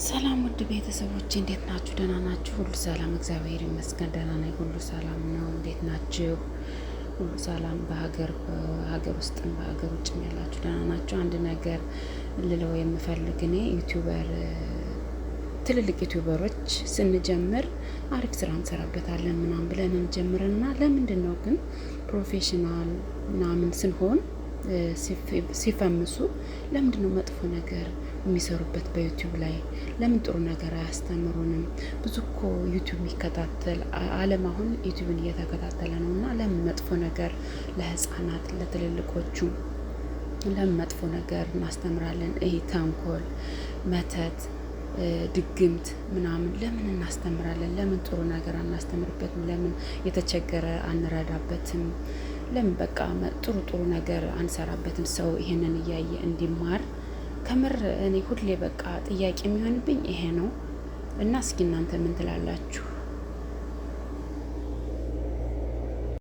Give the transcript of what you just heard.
ሰላም ውድ ቤተሰቦች እንዴት ናችሁ? ደህና ናችሁ? ሁሉ ሰላም እግዚአብሔር ይመስገን ደህና ነኝ። ሁሉ ሰላም ነው። እንዴት ናችሁ? ሁሉ ሰላም በሀገር ውስጥም በሀገር ውጭም ያላችሁ ደህና ናችሁ? አንድ ነገር ልለው የምፈልግ እኔ ትልልቅ ዩቲዩበሮች ስንጀምር አሪፍ ስራ እንሰራበታለን ምናምን ብለን እንጀምርና ለምንድን ነው ግን ፕሮፌሽናል ምናምን ስንሆን ሲፈምሱ ለምንድን ነው መጥፎ ነገር የሚሰሩበት? በዩቲዩብ ላይ ለምን ጥሩ ነገር አያስተምሩንም? ብዙ እኮ ዩቲዩብ የሚከታተል ዓለም አሁን ዩቲዩብን እየተከታተለ ነው እና ለምን መጥፎ ነገር ለህፃናት ለትልልቆቹ ለምን መጥፎ ነገር እናስተምራለን? ይሄ ተንኮል፣ መተት፣ ድግምት ምናምን ለምን እናስተምራለን? ለምን ጥሩ ነገር አናስተምርበትም? ለምን የተቸገረ አንረዳበትም? ለምን በቃ ጥሩ ነገር አንሰራበትም? ሰው ይሄንን እያየ እንዲማር ከምር እኔ ሁሌ በቃ ጥያቄ የሚሆንብኝ ይሄ ነው። እና እስኪ እናንተ ምን ትላላችሁ?